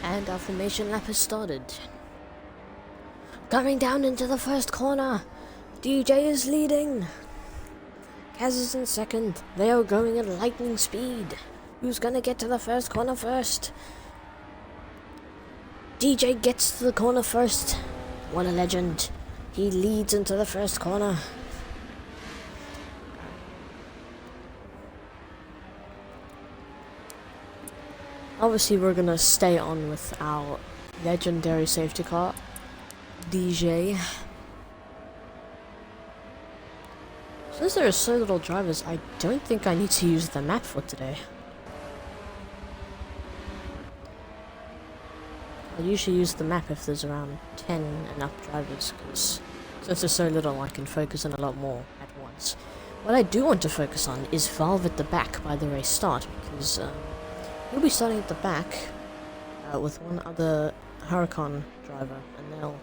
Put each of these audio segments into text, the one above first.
And our formation lap has started. Coming down into the first corner. DJ is leading. Kaz is in second. They are going at lightning speed. Who's gonna get to the first corner first? DJ gets to the corner first. What a legend. He leads into the first corner. Obviously we're gonna stay on with our legendary safety car, DJ. Since there are so little drivers, I don't think I need to use the map for today. I usually use the map if there's around 10 and up drivers, because since there's so little I can focus on a lot more at once. What I do want to focus on is Valve at the back by the race start, because he'll be starting at the back with one other Huracan driver, and they'll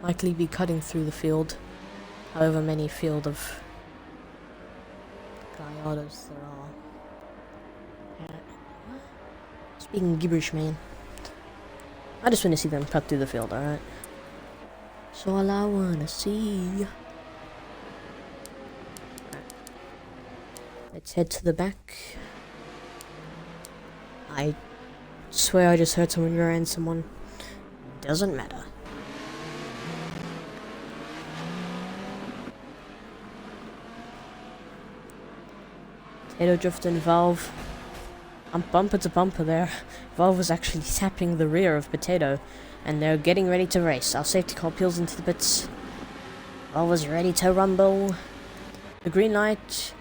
likely be cutting through the field, however many field of Gallardos there are. Speaking gibberish, man. I just want to see them cut through the field, alright? So all I wanna see. Let's head to the back. I swear I just heard someone rear-end someone. Doesn't matter. Potato Drift and Valve. I'm bumper to bumper there. Valve was actually tapping the rear of Potato, and they're getting ready to race. Our safety car peels into the pits. Valve was ready to rumble. The green light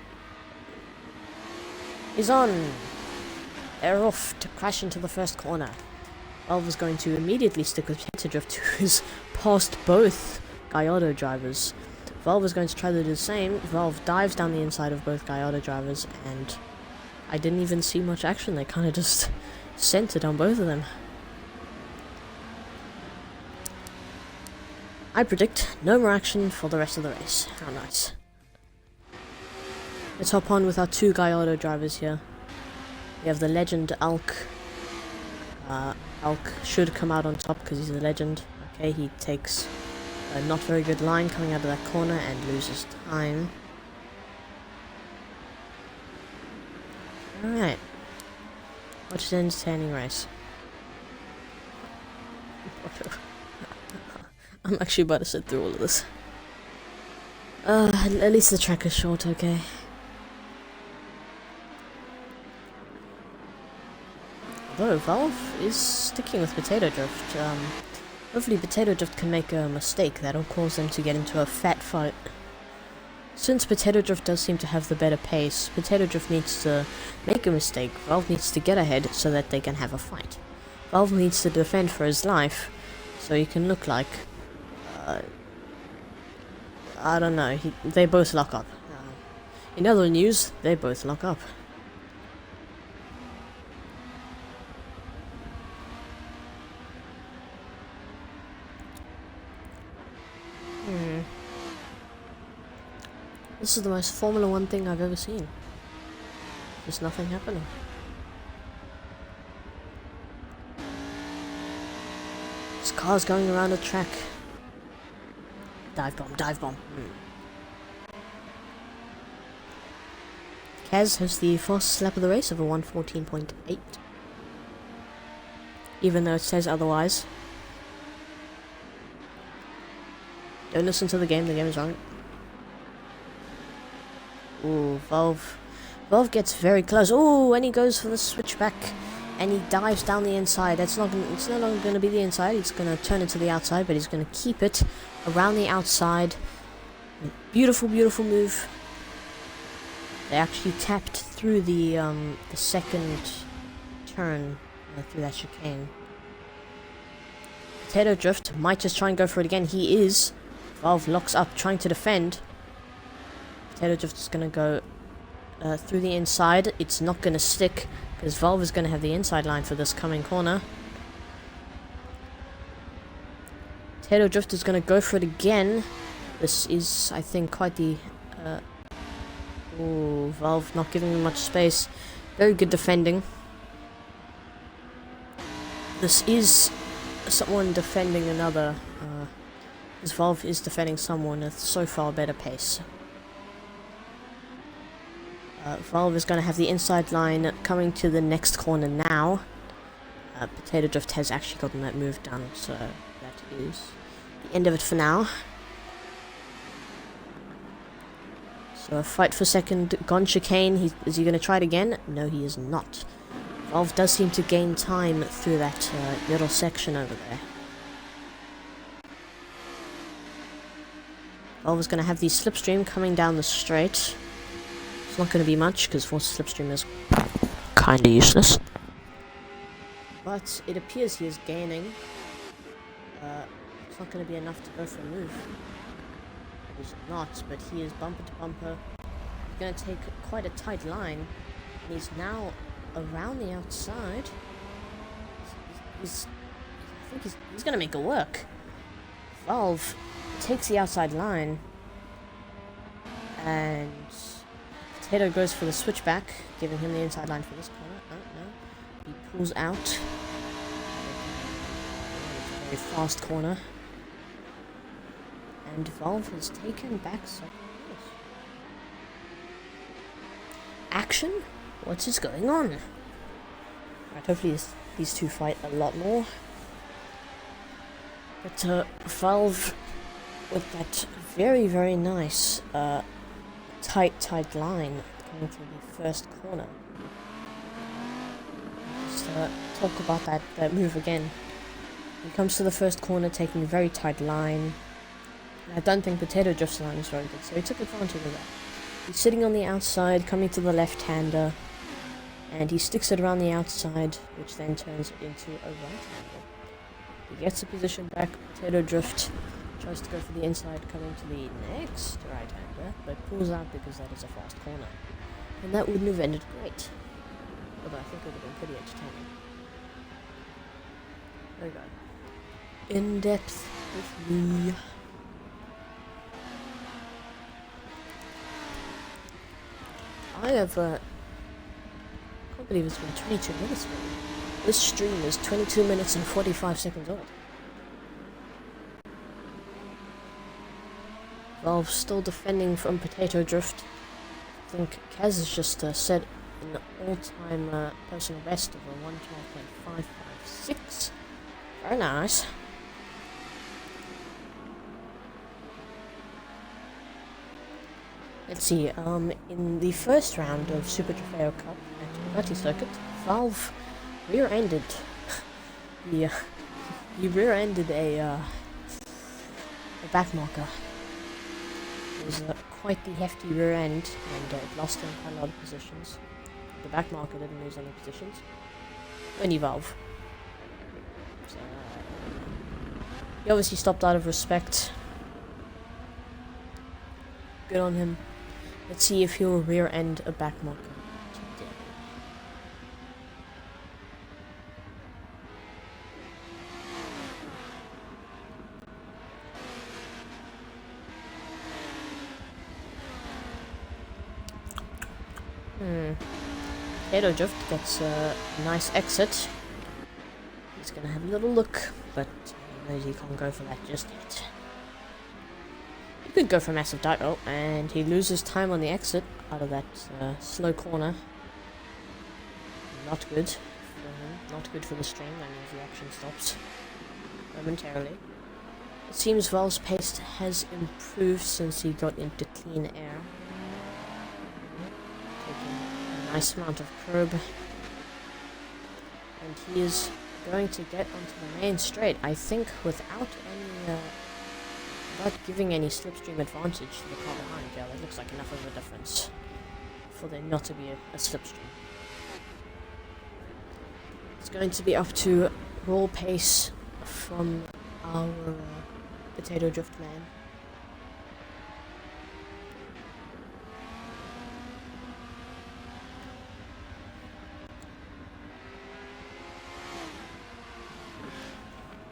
is on. They're off to crash into the first corner. Valve was going to immediately stick with Potato Drift, who's passed both Gallardo drivers. Valve was going to try to do the same. Valve dives down the inside of both Gallardo drivers, and I didn't even see much action. They kind of just centered on both of them. I predict no more action for the rest of the race. How nice. Let's hop on with our two Gallardo drivers here. We have the legend Alk. Alk should come out on top because he's a legend. Okay, he takes a not very good line coming out of that corner and loses time. Alright. Watch an entertaining race. I'm actually about to sit through all of this. At least the track is short, okay. Although Valve is sticking with Potato Drift, hopefully Potato Drift can make a mistake that'll cause them to get into a fat fight. Since Potato Drift does seem to have the better pace, Potato Drift needs to make a mistake. Valve needs to get ahead so that they can have a fight. Valve needs to defend for his life, so he can look like, I don't know, they both lock up. In other news, they both lock up. This is the most Formula 1 thing I've ever seen. There's nothing happening. This car's going around the track. Dive bomb, dive bomb. Kaz has the fastest lap of the race of a 1:14.8. Even though it says otherwise. Don't listen to the game is wrong. Ooh, Valve gets very close. Ooh, and he goes for the switchback, and he dives down the inside. It's no longer going to be the inside. It's going to turn into the outside, but he's going to keep it around the outside. Beautiful, beautiful move. They actually tapped through the second turn through that chicane. Potato Drift might just try and go for it again. He is. Valve locks up, trying to defend. Potato Drift is going to go through the inside. It's not going to stick because Valve is going to have the inside line for this coming corner. Potato Drift is going to go for it again. This is, I think, quite the... ooh, Valve not giving him much space. Very good defending. this is someone defending another. His Valve is defending someone at so far better pace. Valve is going to have the inside line coming to the next corner now. Potato Drift has actually gotten that move done, so that is the end of it for now. So a fight for second, gone chicane. Is he going to try it again? No, he is not. Valve does seem to gain time through that little section over there. Valve is going to have the slipstream coming down the straight. It's not going to be much, because force slipstream is kind of useless. But it appears he is gaining. It's not going to be enough to go for a move. He's not, but he is bumper to bumper. He's going to take quite a tight line. And he's now around the outside. I think he's going to make it work. Valve takes the outside line. And Potato goes for the switchback, giving him the inside line for this corner. Oh, no. He pulls out. It's a very fast corner. And Valve has taken back second place. Action? What is going on? Right, hopefully these two fight a lot more. But Valve with that very, very nice tight line coming through the first corner. Let's talk about that move again. He comes to the first corner taking a very tight line. And I don't think Potato Drift's line is very good, so he took advantage of that. He's sitting on the outside, coming to the left-hander, and he sticks it around the outside, which then turns into a right-hander. He gets the position back. Potato Drift tries to go for the inside, coming to the next right-hander, but pulls out because that is a fast corner. And that wouldn't have ended great. Although I think it would have been pretty entertaining. There we go. In depth with me. I can't believe it's been 22 minutes already. This stream is 22 minutes and 45 seconds old. Valve still defending from Potato Drift. I think Kaz has just set an all-time personal best of a 112.556. Very nice. Let's see, in the first round of Super Trofeo Cup at Bugatti Circuit, Valve rear-ended. he rear-ended a backmarker. It was quite the hefty rear end, and it lost him quite a lot of positions. The backmarker didn't lose any positions. Only Valve. So, he obviously stopped out of respect. Good on him. Let's see if he'll rear-end a backmarker today. Potato Drift gets a nice exit. He's gonna have a little look, but he knows he can't go for that just yet. He could go for massive dive. Oh, and he loses time on the exit out of that slow corner. Not good for him. Not good for the stream. That means the action stops momentarily. It seems Valve's pace has improved since he got into clean air. Taking a nice amount of curb. And he is going to get onto the main straight, I think, without any... without giving any slipstream advantage to the car behind. Yeah, that looks like enough of a difference for there not to be a slipstream. It's going to be up to raw pace from our Potato Drift man.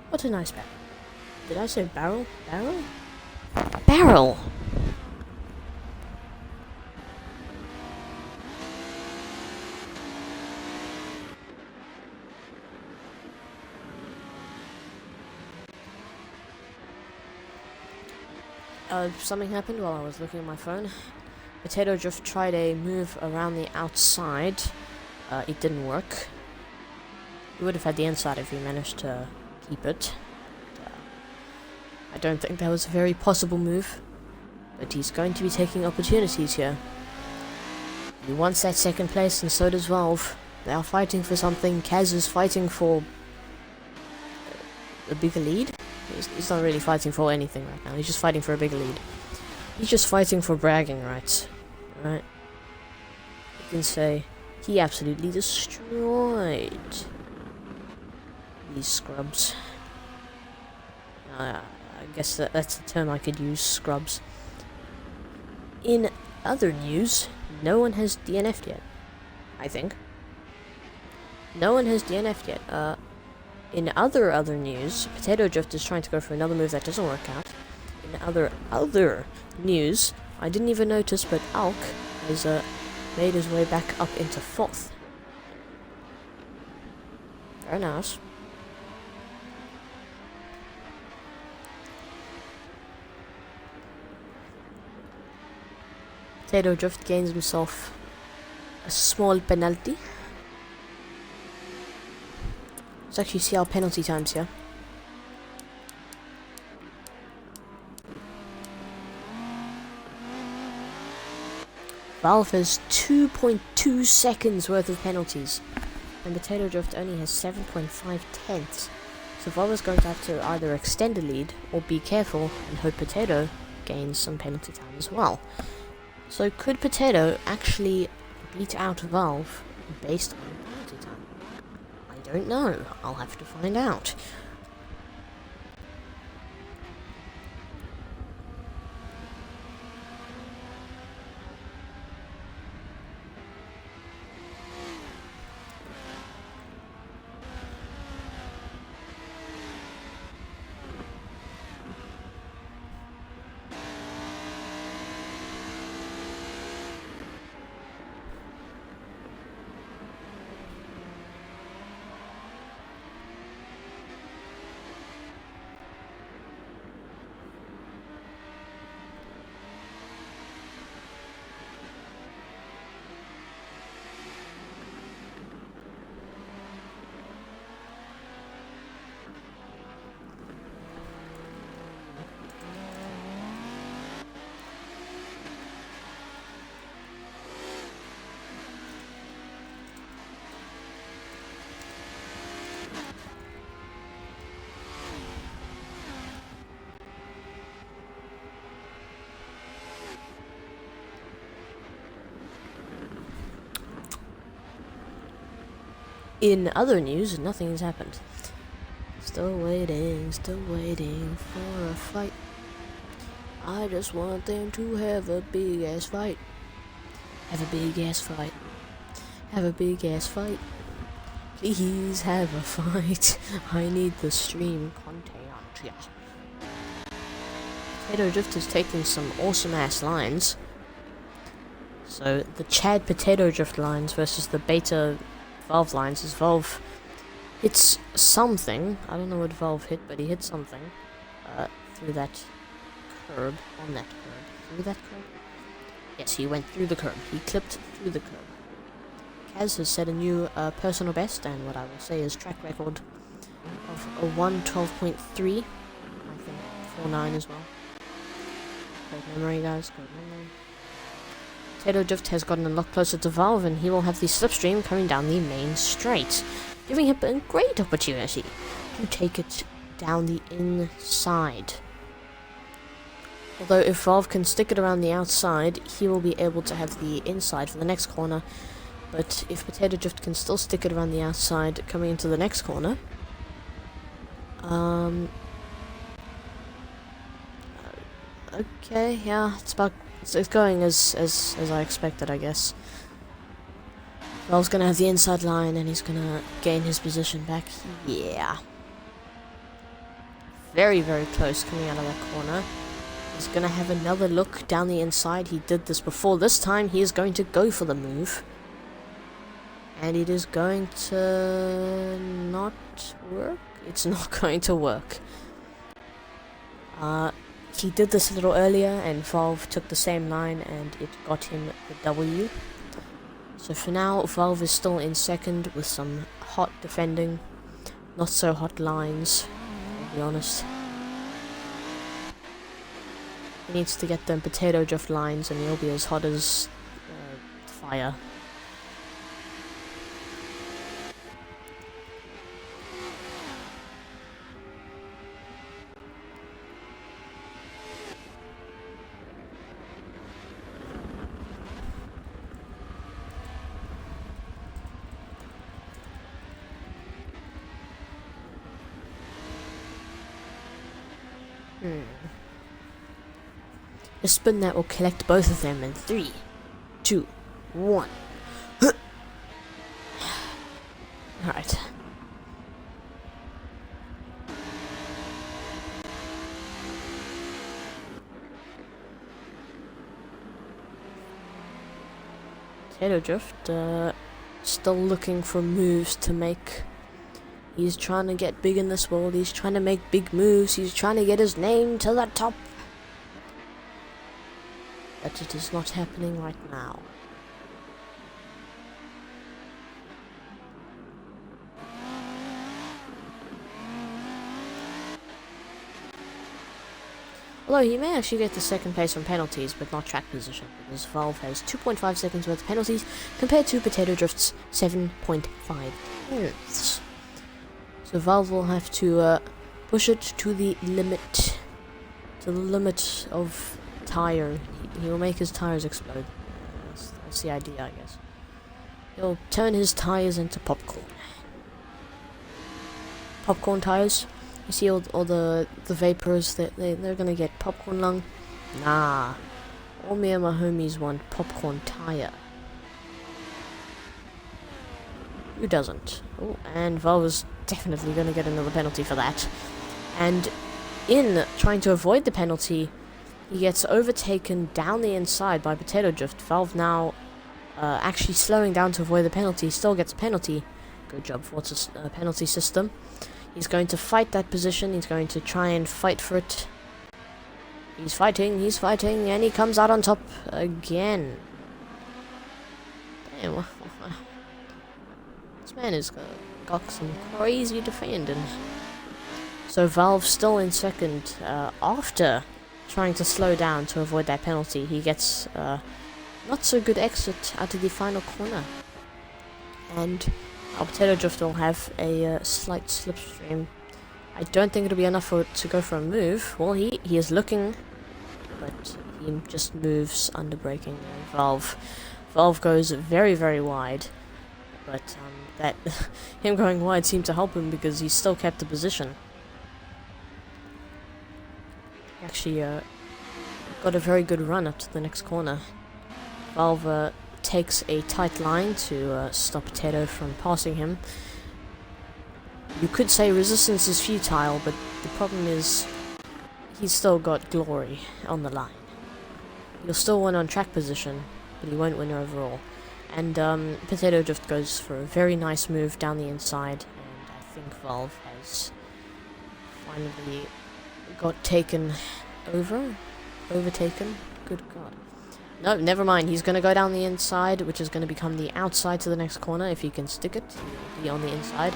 What a nice barrel. Did I say barrel? Barrel? Barrel! Something happened while I was looking at my phone. Potato Drift tried a move around the outside. It didn't work. He would have had the inside if he managed to keep it. I don't think that was a very possible move, but he's going to be taking opportunities here. He wants that second place, and so does Valve. They are fighting for something. Kaz is fighting for a bigger lead. He's not really fighting for anything right now. He's just fighting for a bigger lead. He's just fighting for bragging rights. Right? You can say he absolutely destroyed these scrubs. I guess that's the term I could use, scrubs. In other news, no one has DNF'd yet. I think. No one has DNF'd yet. In other news, Potato Drift is trying to go for another move that doesn't work out. In other news, I didn't even notice, but Alk has made his way back up into 4th. Very nice. Potato Drift gains himself a small penalty. Let's actually see our penalty times here. Valve has 2.2 seconds worth of penalties, and Potato Drift only has 7.5 tenths. So Valve is going to have to either extend the lead or be careful and hope Potato gains some penalty time as well. So could Potato actually beat out Valve based on penalty time? I don't know. I'll have to find out. In other news, nothing has happened. Still waiting for a fight. I just want them to have a big ass fight. Have a big ass fight. Have a big ass fight. Please have a fight. I need the stream content. Yeah. Potato Drift is taking some awesome ass lines. So the Chad Potato Drift lines versus the Beta Valve lines is Valve hits something. I don't know what Valve hit, but he hit something through that curb, on that curb, through that curb. Yes, he went through the curb. He clipped through the curb. Kaz has set a new personal best, and what I will say is track record of a 1:12.3. I think 4.9 as well. Great memory, guys. Great memory. Potato Drift has gotten a lot closer to Valve, and he will have the slipstream coming down the main straight, giving him a great opportunity to take it down the inside. Although if Valve can stick it around the outside, he will be able to have the inside for the next corner. But if Potato Drift can still stick it around the outside coming into the next corner, okay, yeah, it's going as I expected, I guess. Valve's gonna have the inside line, and he's gonna gain his position back. Yeah. Very, very close coming out of that corner. He's gonna have another look down the inside. He did this before. This time, he is going to go for the move. And it is going to not work. It's not going to work. He did this a little earlier, and Valve took the same line, and it got him the W. So for now, Valve is still in second with some hot defending, not so hot lines, to be honest. He needs to get them potato drift lines, and he'll be as hot as fire. A spin that will collect both of them in 3, 2, 1. Alright. Potato Drift, still looking for moves to make. He's trying to get big in this world, he's trying to make big moves, he's trying to get his name to the top. But it is not happening right now. Although he may actually get the second place on penalties, but not track position, because Valve has 2.5 seconds worth of penalties, compared to Potato Drift's 7.5 minutes. So Valve will have to push it to the limit. To the limit of tire. He will make his tires explode. That's the idea, I guess. He'll turn his tires into popcorn. Popcorn tires. You see all the vapors, they're gonna get popcorn lung? Nah. All me and my homies want popcorn tire. Who doesn't? Oh, and Valve is definitely gonna get another penalty for that. And in trying to avoid the penalty, he gets overtaken down the inside by Potato Drift. Valve now actually slowing down to avoid the penalty, still gets a penalty. Good job, Forza's penalty system. He's going to fight that position, he's going to try and fight for it. He's fighting, and he comes out on top again. Damn, this man has got some crazy defending. So Valve still in second after trying to slow down to avoid that penalty. He gets not so good exit out of the final corner. And our Potato Drift will have a slight slipstream. I don't think it'll be enough for it to go for a move. Well, he is looking, but he just moves under braking. Valve goes very, very wide, but that him going wide seemed to help him because he still kept the position. He actually got a very good run up to the next corner. Valve takes a tight line to stop Potato from passing him. You could say resistance is futile, but the problem is he's still got glory on the line. He'll still win on track position, but he won't win overall. And Potato Drift goes for a very nice move down the inside, and I think Valve has finally got taken overtaken. Good God. No, never mind. He's going to go down the inside, which is going to become the outside to the next corner. If he can stick it, he'll be on the inside.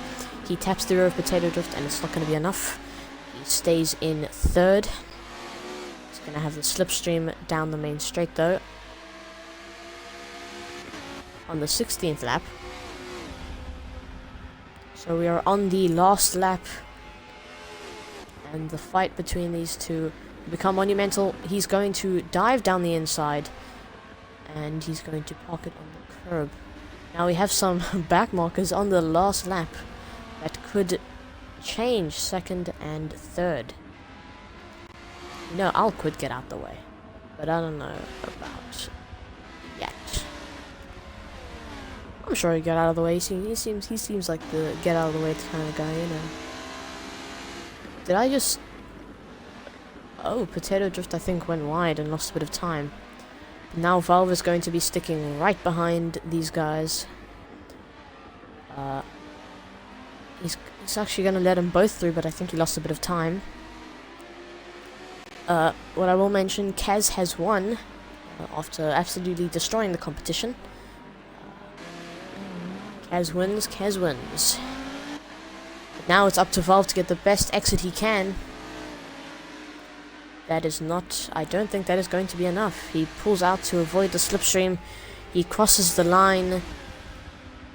He taps the rear of Potato Drift, and it's not going to be enough. He stays in third. He's going to have the slipstream down the main straight, though. On the 16th lap. So we are on the last lap. And the fight between these two will become monumental. He's going to dive down the inside. And he's going to park it on the curb. Now we have some back markers on the last lap that could change second and third. You know, I'll quit get out the way. But I don't know about yet. I'm sure he'll get out of the way. He seems like the get out of the way kind of guy, you know. Did I just... Oh, Potato Drift I think went wide and lost a bit of time. Now Valve is going to be sticking right behind these guys. He's actually going to let them both through, but I think he lost a bit of time. What I will mention, Kaz has won after absolutely destroying the competition. Kaz wins, Kaz wins. But now it's up to Valve to get the best exit he can. That is not... I don't think that is going to be enough. He pulls out to avoid the slipstream. He crosses the line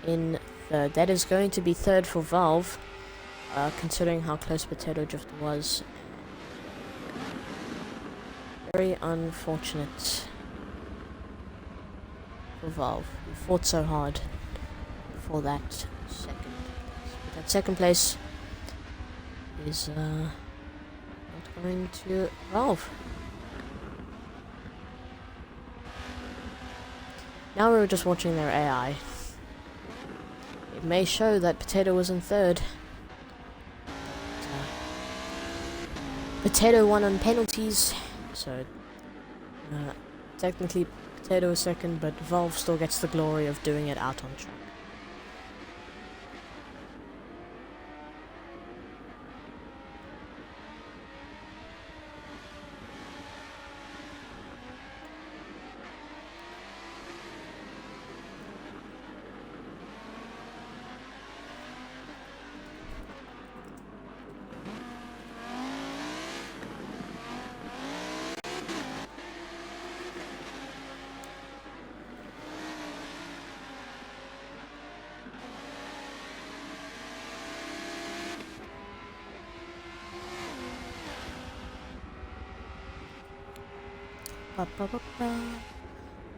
in third. That is going to be third for Valve, considering how close Potato Drift was. Very unfortunate for Valve. We fought so hard for that second place. But that second place is not going to Valve. Now we're just watching their AI. It may show that Potato was in third. Potato won on penalties, so technically Potato is second, but Valve still gets the glory of doing it out on track.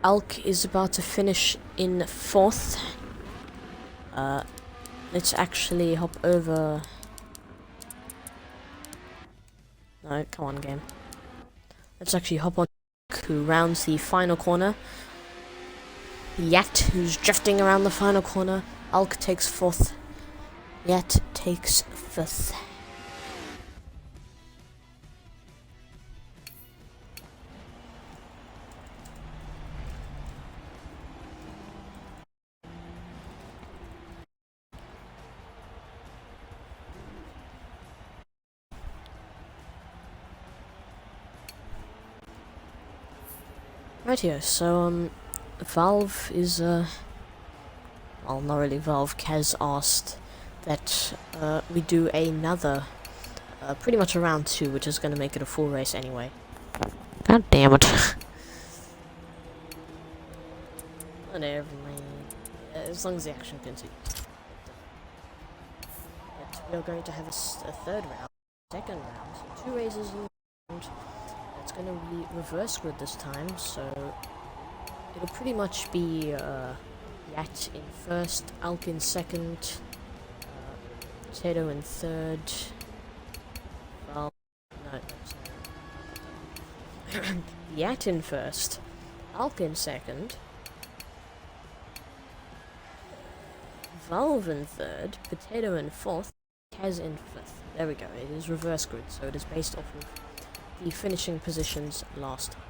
Alk is about to finish in fourth. Let's actually hop over. No, come on, game. Let's actually hop on who rounds the final corner. Yat, who's drifting around the final corner. Alk takes fourth. Yat takes fifth. Right here, so Valve is well, not really Valve. Kaz asked that we do another pretty much a round 2, which is going to make it a full race anyway. God damn it. Whatever, man. As long as the action continues. But we are going to have a third round, second round, so 2 races in the round. It's going to be reverse grid this time, so it'll pretty much be Yat in first, Alk in second, Potato in third, well, no, sorry. Yat in first, Alk in second, Valve in third, Potato in fourth, Kaz in fifth. There we go, it is reverse grid, so it is based off of the finishing positions last time.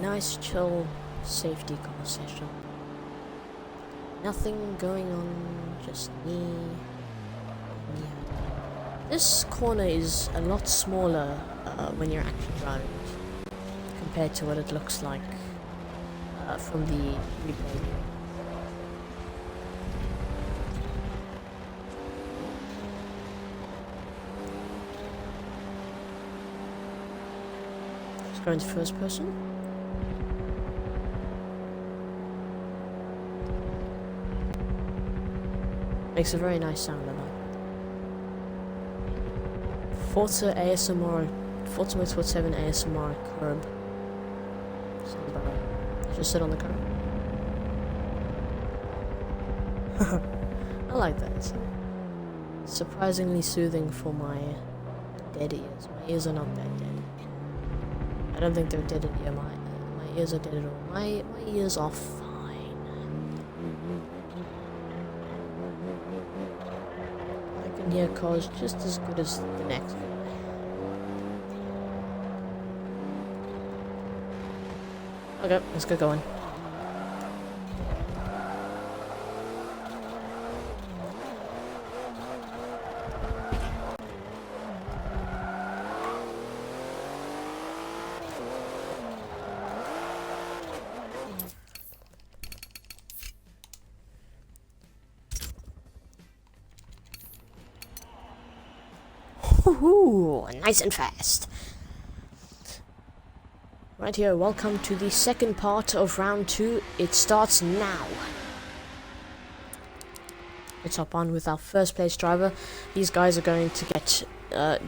Nice chill safety car session. Nothing going on, just me. Yeah. This corner is a lot smaller when you're actually driving it, compared to what it looks like from the replay. Just go into first person. Makes a very nice sound, I like. Forza ASMR, Forza Motorsport 7 ASMR curb. Sound about right. Just sit on the curb. I like that. It's surprisingly soothing for my dead ears. My ears are not that dead. I don't think they're dead in ear. My ears are dead at all. My ears are fine. I can hear cars just as good as the next guy. Okay, let's get going. Woohoo! Nice and fast. Right here, welcome to the second part of round 2. It starts now. Let's hop on with our first place driver. These guys are going to get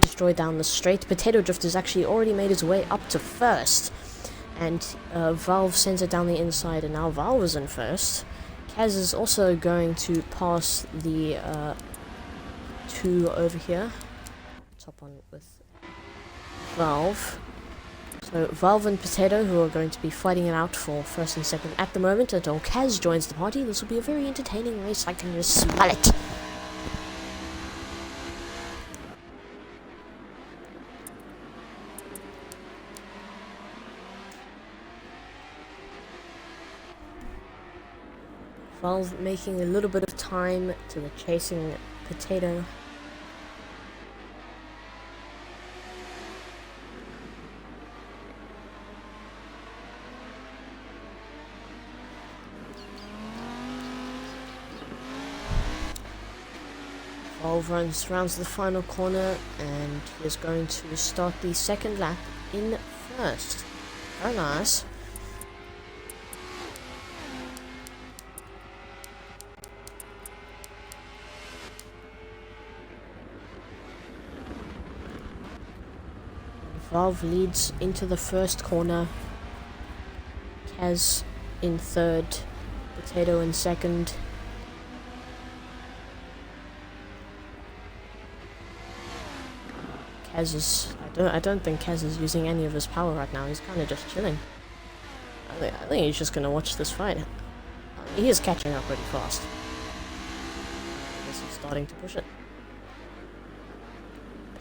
destroyed down the straight. Potato Drift has actually already made his way up to first. And Valve sends it down the inside, and now Valve is in first. Kaz is also going to pass the 2 over here. Let's hop on with Valve. So Valve and Potato, who are going to be fighting it out for first and second at the moment until Kaz joins the party. This will be a very entertaining race, I can just smell it. Valve making a little bit of time to the chasing Potato. Valve rounds the final corner and is going to start the second lap in first. Very nice. Valve leads into the first corner. Kaz in third. Potato in second. Kaz is... I don't think Kaz is using any of his power right now. He's kind of just chilling. I think he's just gonna watch this fight. He is catching up pretty fast. I guess he's starting to push it.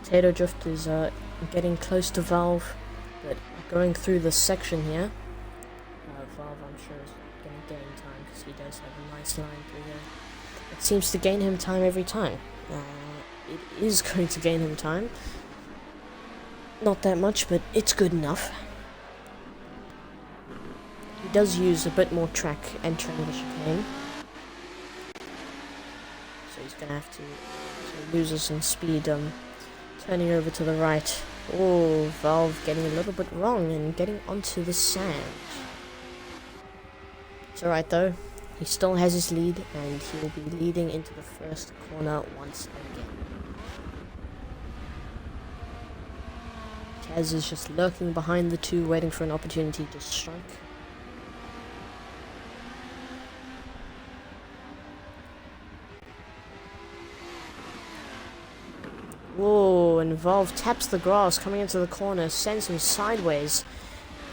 Potato Drift is getting close to Valve, but going through this section here. Valve, I'm sure, is going to gain time because he does have a nice line through there. It seems to gain him time every time. It is going to gain him time. Not that much, but it's good enough. He does use a bit more track entering the chicane. So he's going to have to... So he loses some speed turning over to the right. Oh, Valve getting a little bit wrong and getting onto the sand. It's alright though. He still has his lead and he will be leading into the first corner once again. Kaz is just lurking behind the 2, waiting for an opportunity to strike. Whoa, and Valve taps the grass coming into the corner, sends him sideways.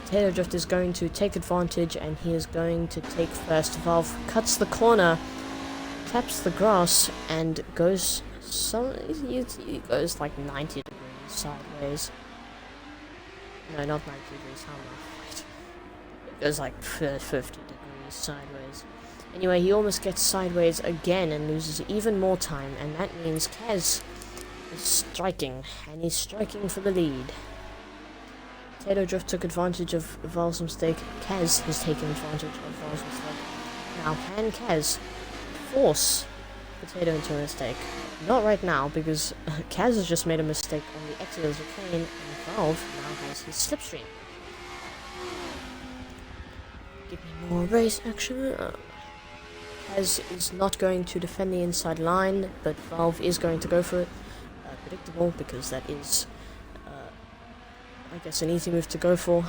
Potato Drift is going to take advantage and he is going to take first. Valve cuts the corner, taps the grass, and goes he goes like 90 degrees sideways. No, not 90 degrees, how am I? Wait. It goes like 50 degrees sideways. Anyway, he almost gets sideways again and loses even more time, and that means Kaz is striking, and he's striking for the lead. Potato Drift took advantage of Valve's mistake. Kaz has taken advantage of Valve's mistake. Now, can Kaz force Potato into a mistake? Not right now, because Kaz has just made a mistake on the exit of the chicane, and Valve now has his slipstream. Give me more race action. Kaz is not going to defend the inside line, but Valve is going to go for it. Predictable, because that is, I guess, an easy move to go for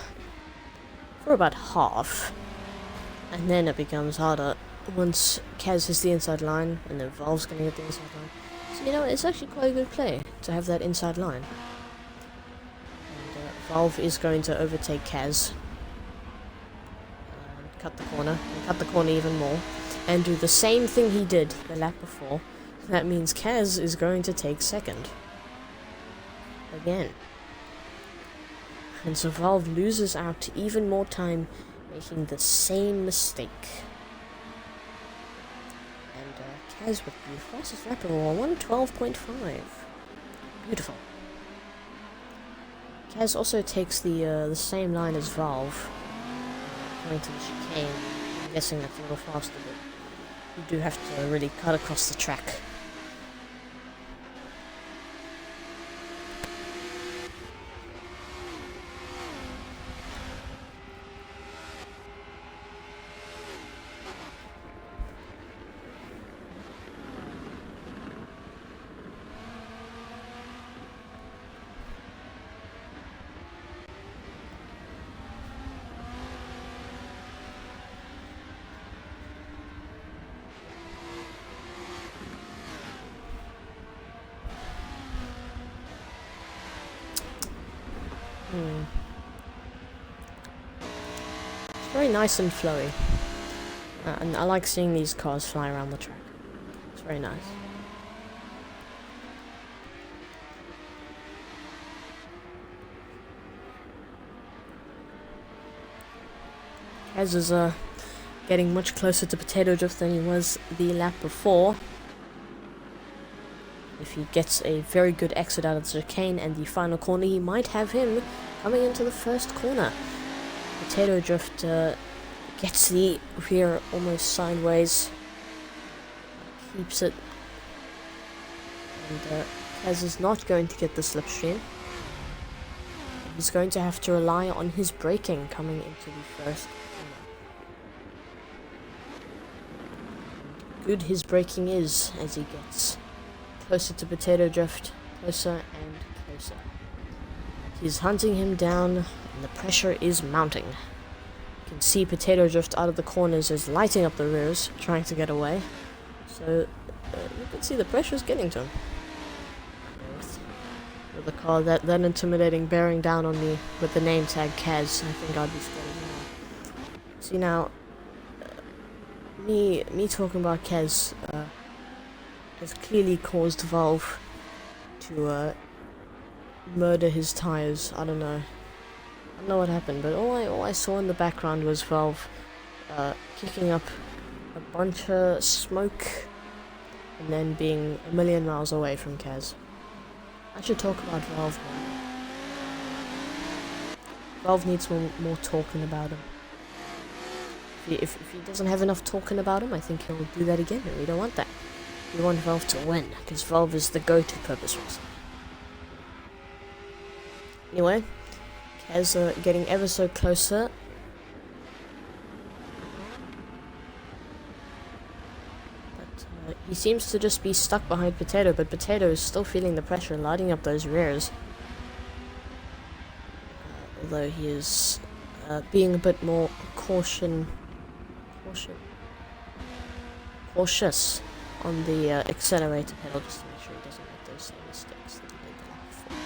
about half. And then it becomes harder once Kaz has the inside line, and then Valve's going to get the inside line. So, you know, it's actually quite a good play to have that inside line. And Valve is going to overtake Kaz. Cut the corner, and cut the corner even more. And do the same thing he did the lap before. That means Kaz is going to take second. Again. And so Valve loses out even more time making the same mistake. And Kaz with the fastest lap of all, 1:12.5. Beautiful. Kaz also takes the same line as Valve. Going to the chicane. I'm guessing that's a little faster, but you do have to really cut across the track. It's very nice and flowy. And I like seeing these cars fly around the track. It's very nice. Kaz is getting much closer to Potato Drift than he was the lap before. If he gets a very good exit out of the chicane and the final corner, he might have him coming into the first corner. Potato Drift gets the rear almost sideways, keeps it, and Kaz is not going to get the slipstream. He's going to have to rely on his braking coming into the first corner. And good his braking is as he gets closer to Potato Drift, closer and closer. He's hunting him down, and the pressure is mounting. You can see Potato Drift out of the corners is lighting up the rears, trying to get away. So you can see the pressure is getting to him. With the car that intimidating bearing down on me with the name tag Kaz, I think I'd be scared now. See now, me talking about Kaz has clearly caused Valve to murder his tires. I don't know what happened, but all I saw in the background was Valve kicking up a bunch of smoke and then being a million miles away from Kaz. I should talk about Valve more. Valve needs more talking about him. If he doesn't have enough talking about him, I think he'll do that again, and we don't want that. We want Valve to win, because Valve is the go-to purpose racer. Anyway, Kaz getting ever so closer. But he seems to just be stuck behind Potato, but Potato is still feeling the pressure, lighting up those rears. Although he is being a bit more cautious on the accelerator pedal, just to make sure he doesn't make those same mistakes that he did the lap before.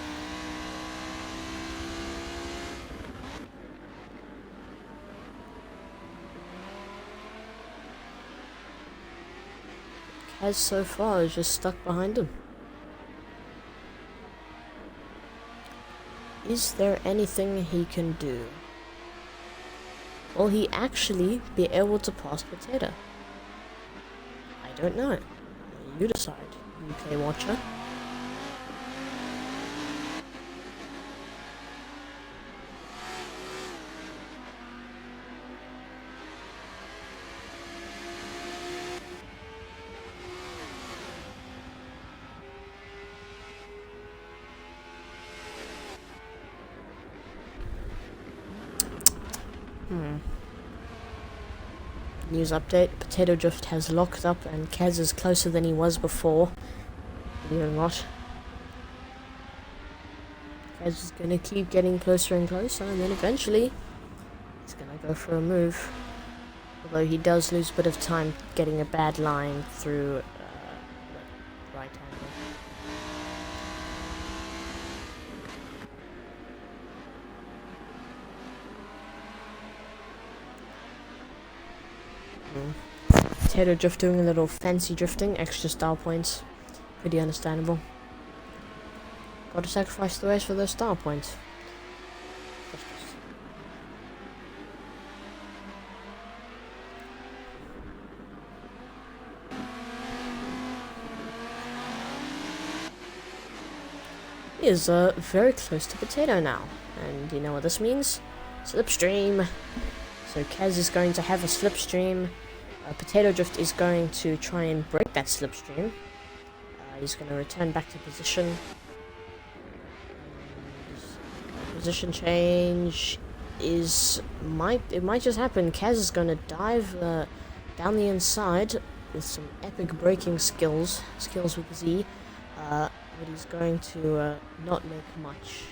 Kaz so far is just stuck behind him. Is there anything he can do? Will he actually be able to pass Potato? I don't know. You decide, UK watcher. News update. Potato Drift has locked up and Kaz is closer than he was before. Believe it or not. Kaz is going to keep getting closer and closer, and then eventually he's going to go for a move. Although he does lose a bit of time getting a bad line through the right angle. Potato Drift doing a little fancy drifting, extra star points. Pretty understandable. Gotta sacrifice the race for those star points. He is very close to Potato now. And you know what this means? Slipstream. So Kaz is going to have a slipstream. Potato Drift is going to try and break that slipstream. He's going to return back to position. Position change it might just happen. Kaz is going to dive down the inside with some epic braking skills with Z. But he's going to not make much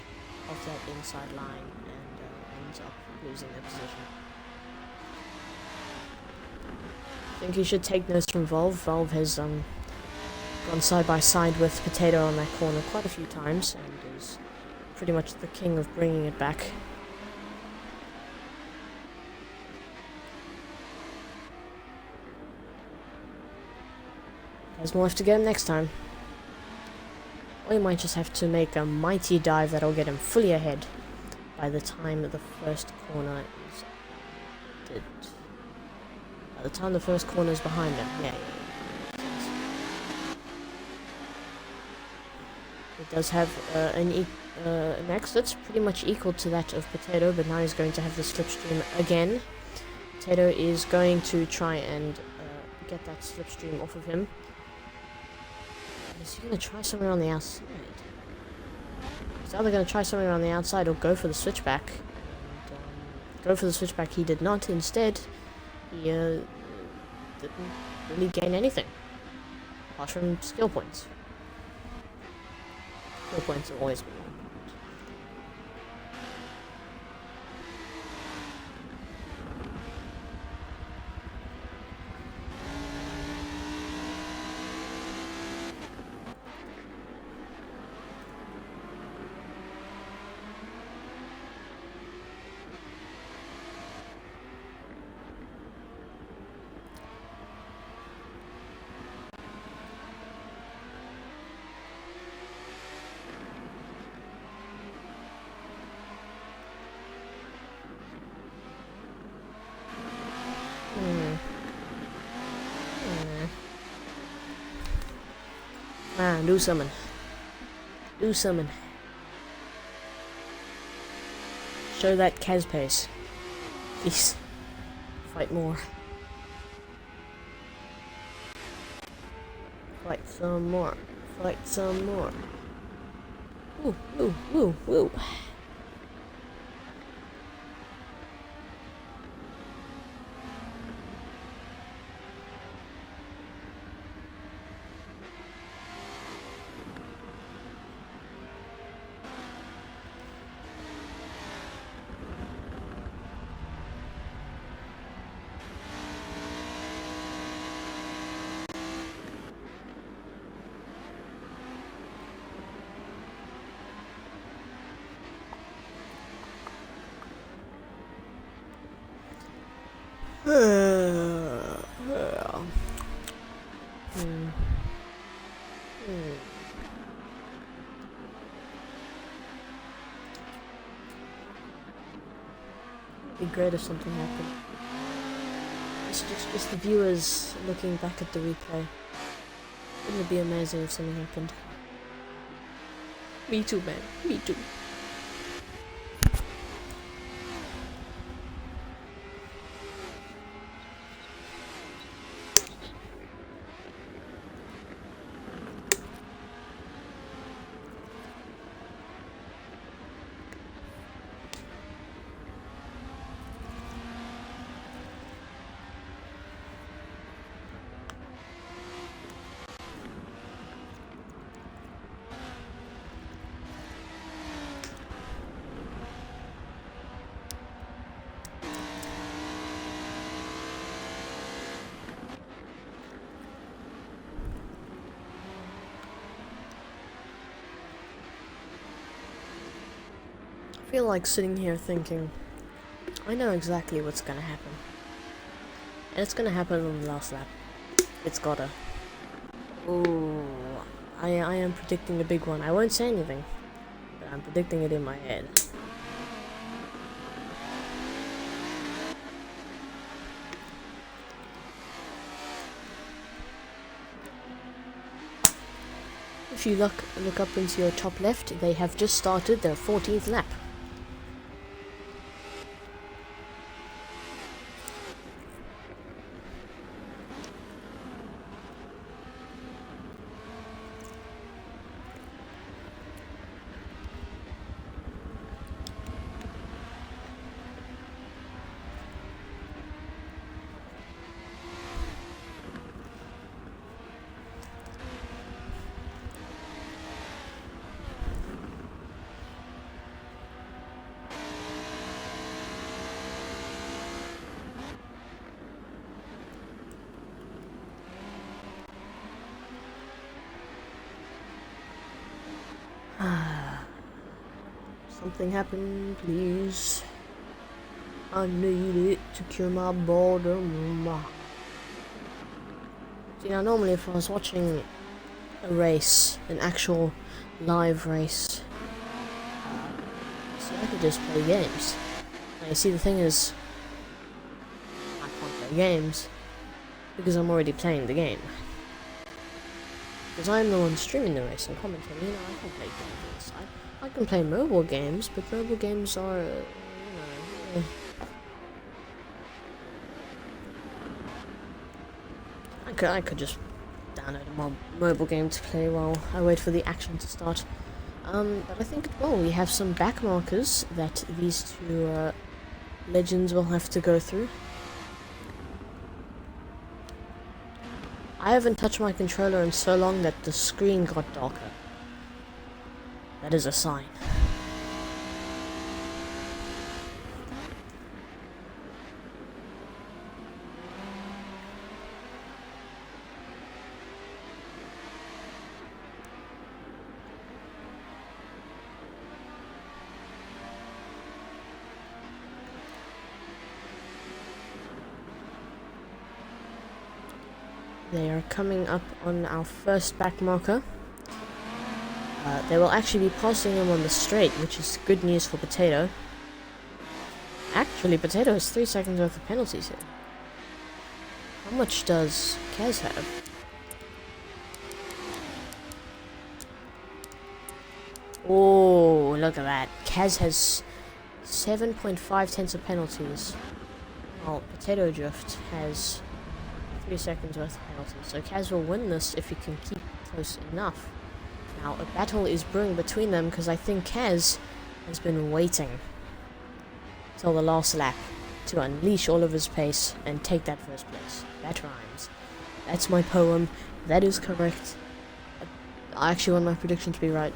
of that inside line and ends up losing the position. I think he should take notes from Volve. Volve has gone side by side with Potato on that corner quite a few times and is pretty much the king of bringing it back. There's more left to get him next time. Or he might just have to make a mighty dive that'll get him fully ahead by the time the first corner is did. By the time the first corner is behind him. Yeah. It does have an exit pretty much equal to that of Potato, but now he's going to have the slipstream again. Potato is going to try and get that slipstream off of him. Is he going to try somewhere on the outside? He's either going to try somewhere on the outside or go for the switchback. And, go for the switchback he did not. Instead, he didn't really gain anything. Apart from skill points. Skill points are always important. Man, do something. Do something. Show that Kaz pace. Please. Fight more. Fight some more. Fight some more. Woo, woo, woo, woo. It'd be great if something happened. It's just the viewers looking back at the replay. Wouldn't it be amazing if something happened? Me too, man. Me too. I feel like sitting here thinking, I know exactly what's gonna happen. And it's gonna happen on the last lap. It's gotta. Ooh, I am predicting a big one. I won't say anything, but I'm predicting it in my head. If you look up into your top left, they have just started their 14th lap. Something happened, please. I need it to cure my boredom. You know, normally if I was watching a race, an actual live race, so I could just play games. Now, you see, the thing is, I can't play games because I'm already playing the game. Because I'm the one streaming the race and commentating. You know, I can play games. I can play mobile games, but mobile games are, I could just download a mobile game to play while I wait for the action to start. But I think, well, we have some back markers that these two legends will have to go through. I haven't touched my controller in so long that the screen got darker. That is a sign. They are coming up on our first back marker. They will actually be passing him on the straight, which is good news for Potato. Actually, Potato has 3 seconds worth of penalties here. How much does Kaz have? Oh, look at that. Kaz has 7.5 tenths of penalties, while Potato Drift has 3 seconds worth of penalties. So Kaz will win this if he can keep close enough. Now, a battle is brewing between them because I think Kaz has been waiting till the last lap to unleash all of his pace and take that first place. That rhymes. That's my poem. That is correct. I actually want my prediction to be right.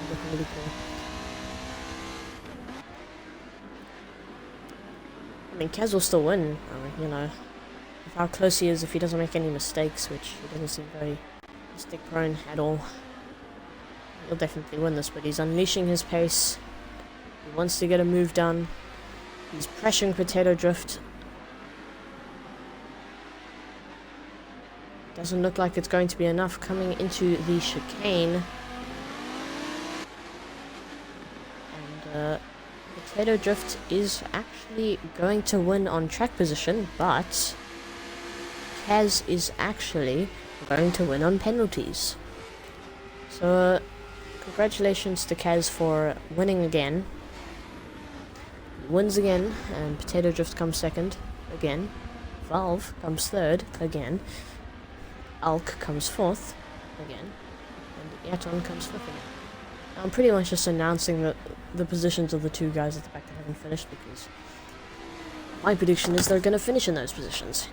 Looking really cool. I mean, Kaz will still win. You know, with how close he is, if he doesn't make any mistakes, which he doesn't seem very mistake prone at all. He'll definitely win this, but he's unleashing his pace. He wants to get a move done. He's pressuring Potato Drift. Doesn't look like it's going to be enough coming into the chicane. And Potato Drift is actually going to win on track position, but Kaz is actually going to win on penalties. So congratulations to Kaz for winning again. He wins again, and Potato Drift comes second again. Valve comes third again. Alk comes fourth again. And Yaton comes fifth again. Now, I'm pretty much just announcing the positions of the two guys at the back that haven't finished, because my prediction is they're going to finish in those positions.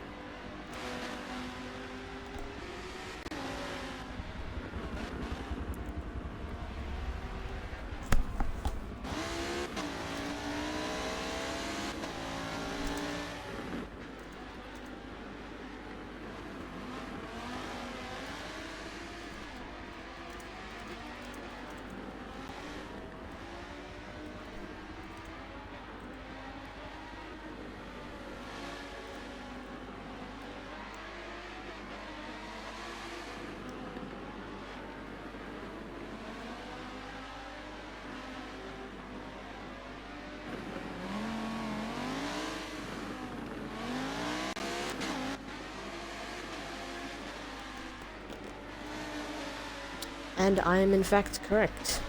And I am in fact correct.